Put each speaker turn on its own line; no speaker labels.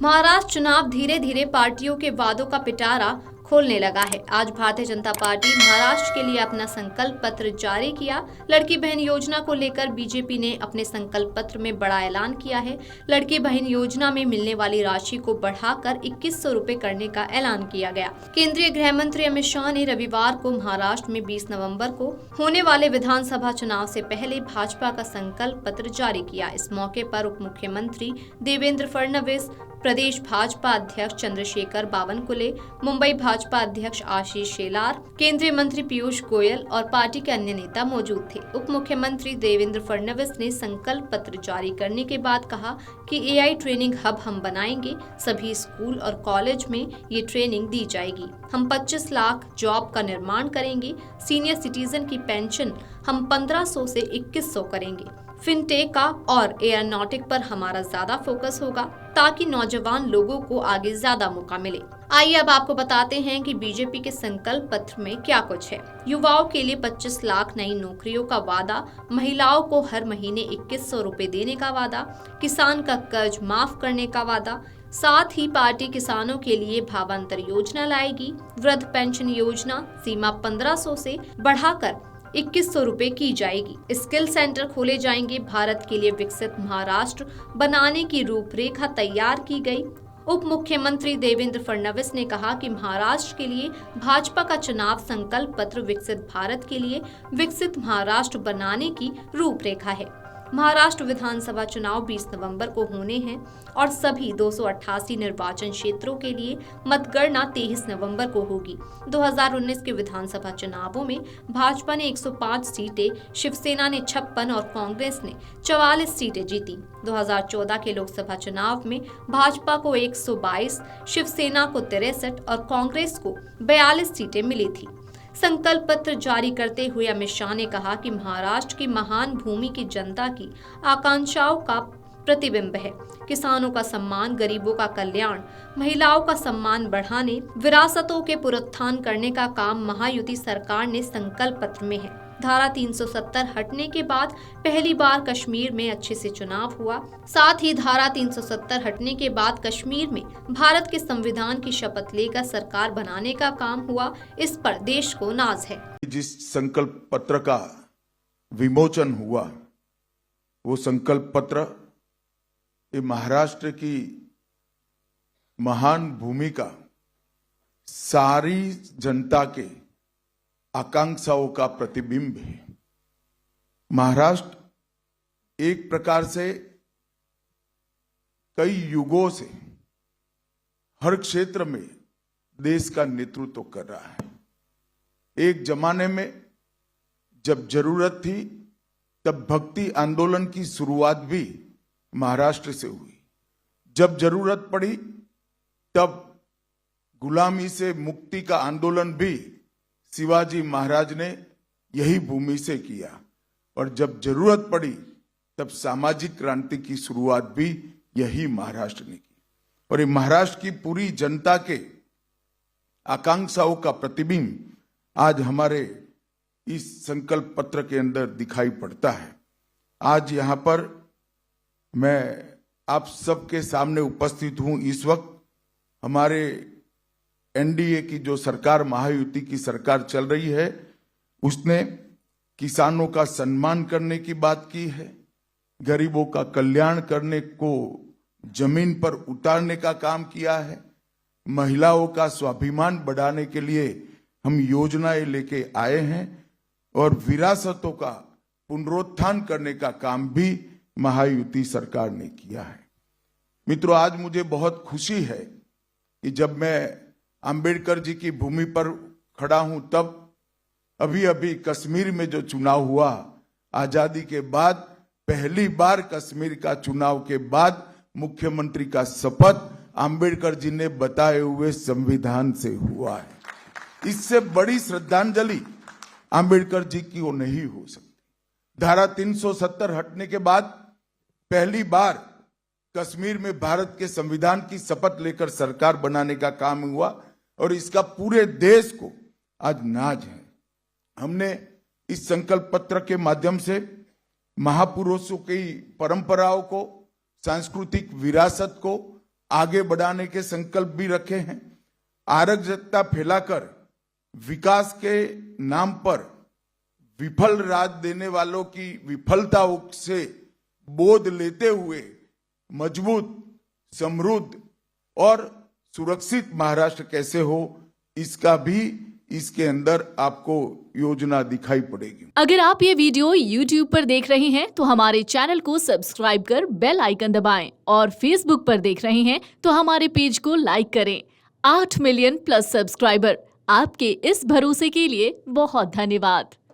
महाराष्ट्र चुनाव धीरे धीरे पार्टियों के वादों का पिटारा खोलने लगा है। आज भारतीय जनता पार्टी महाराष्ट्र के लिए अपना संकल्प पत्र जारी किया। लड़की बहन योजना को लेकर बीजेपी ने अपने संकल्प पत्र में बड़ा ऐलान किया है। लड़की बहन योजना में मिलने वाली राशि को बढ़ाकर 2100 रुपए करने का ऐलान किया गया। केंद्रीय गृह मंत्री अमित शाह ने रविवार को महाराष्ट्र में 20 नवंबर को होने वाले विधानसभा चुनाव से पहले भाजपा का संकल्प पत्र जारी किया। इस मौके पर उप मुख्यमंत्री देवेंद्र फडणवीस, प्रदेश भाजपा अध्यक्ष चंद्रशेखर बावनकुले, मुंबई भाजपा अध्यक्ष आशीष शेलार, केंद्रीय मंत्री पीयूष गोयल और पार्टी के अन्य नेता मौजूद थे। उप मुख्यमंत्री देवेंद्र फडणवीस ने संकल्प पत्र जारी करने के बाद कहा कि एआई ट्रेनिंग हब हम बनाएंगे। सभी स्कूल और कॉलेज में ये ट्रेनिंग दी जाएगी। हम 25 लाख जॉब का निर्माण करेंगे। सीनियर सिटीजन की पेंशन हम 1500 से 2100 करेंगे। फिनटेक का और एयरनॉटिक पर हमारा ज्यादा फोकस होगा ताकि नौजवान लोगों को आगे ज्यादा मौका मिले। आइए अब आपको बताते हैं कि बीजेपी के संकल्प पत्र में क्या कुछ है। युवाओं के लिए 25 लाख नई नौकरियों का वादा, महिलाओं को हर महीने 2100 रुपए देने का वादा, किसान का कर्ज माफ करने का वादा। साथ ही पार्टी किसानों के लिए भावांतर योजना लाएगी। वृद्ध पेंशन योजना सीमा 1500 से बढ़ाकर 2100 रुपए की जाएगी। स्किल सेंटर खोले जाएंगे। भारत के लिए विकसित महाराष्ट्र बनाने की रूपरेखा तैयार की गई। उप मुख्यमंत्री देवेंद्र फडणवीस ने कहा कि महाराष्ट्र के लिए भाजपा का चुनाव संकल्प पत्र विकसित भारत के लिए विकसित महाराष्ट्र बनाने की रूपरेखा है। महाराष्ट्र विधानसभा चुनाव 20 नवंबर को होने हैं और सभी 288 निर्वाचन क्षेत्रों के लिए मतगणना 23 नवंबर को होगी। 2019 के विधानसभा चुनावों में भाजपा ने 105 सीटें, शिवसेना ने 56 और कांग्रेस ने 44 सीटें जीती। 2014 के लोकसभा चुनाव में भाजपा को 122, शिवसेना को 63 और कांग्रेस को 42 सीटें मिली थी। संकल्प पत्र जारी करते हुए अमित शाह ने कहा कि महाराष्ट्र की महान भूमि की जनता की आकांक्षाओं का प्रतिबिंब है। किसानों का सम्मान, गरीबों का कल्याण, महिलाओं का सम्मान बढ़ाने, विरासतों के पुनरुत्थान करने का काम महायुति सरकार ने संकल्प पत्र में है। धारा 370 हटने के बाद पहली बार कश्मीर में अच्छे से चुनाव हुआ। साथ ही धारा 370 हटने के बाद कश्मीर में भारत के संविधान की शपथ लेकर सरकार बनाने का काम हुआ। इस पर देश को नाज है।
जिस संकल्प पत्र का विमोचन हुआ, वो संकल्प पत्र ये महाराष्ट्र की महान भूमि का सारी जनता के आकांक्षाओं का प्रतिबिंब है। महाराष्ट्र एक प्रकार से कई युगों से हर क्षेत्र में देश का नेतृत्व कर रहा है। एक जमाने में जब जरूरत थी तब भक्ति आंदोलन की शुरुआत भी महाराष्ट्र से हुई। जब जरूरत पड़ी तब गुलामी से मुक्ति का आंदोलन भी शिवाजी महाराज ने यही भूमि से किया। और जब जरूरत पड़ी तब सामाजिक क्रांति की शुरुआत भी यही महाराष्ट्र ने की। और ये महाराष्ट्र की पूरी जनता के आकांक्षाओं का प्रतिबिंब आज हमारे इस संकल्प पत्र के अंदर दिखाई पड़ता है। आज यहाँ पर मैं आप सबके सामने उपस्थित हूं। इस वक्त हमारे एनडीए की जो सरकार, महायुति की सरकार चल रही है, उसने किसानों का सम्मान करने की बात की है, गरीबों का कल्याण करने को जमीन पर उतारने का काम किया है, महिलाओं का स्वाभिमान बढ़ाने के लिए हम योजनाएं लेके आए हैं और विरासतों का पुनरुत्थान करने का काम भी महायुति सरकार ने किया है। मित्रों, आज मुझे बहुत खुशी है कि जब मैं अंबेडकर जी की भूमि पर खड़ा हूं, तब अभी अभी कश्मीर में जो चुनाव हुआ, आजादी के बाद पहली बार कश्मीर का चुनाव के बाद मुख्यमंत्री का शपथ अंबेडकर जी ने बताए हुए संविधान से हुआ है। इससे बड़ी श्रद्धांजलि अंबेडकर जी की वो नहीं हो सकती। धारा 370 हटने के बाद पहली बार कश्मीर में भारत के संविधान की शपथ लेकर सरकार बनाने का काम हुआ और इसका पूरे देश को आज नाज है। हमने इस संकल्प पत्र के माध्यम से महापुरुषों की परंपराओं को, सांस्कृतिक विरासत को आगे बढ़ाने के संकल्प भी रखे हैं। अराजकता फैलाकर विकास के नाम पर विफल राज देने वालों की विफलताओं से बोध लेते हुए मजबूत, समृद्ध और सुरक्षित महाराष्ट्र कैसे हो, इसका भी इसके अंदर आपको योजना दिखाई पड़ेगी।
अगर आप ये वीडियो YouTube पर देख रहे हैं तो हमारे चैनल को सब्सक्राइब कर बेल आइकन दबाएं और Facebook पर देख रहे हैं तो हमारे पेज को लाइक करें। 8 मिलियन प्लस सब्सक्राइबर, आपके इस भरोसे के लिए बहुत धन्यवाद।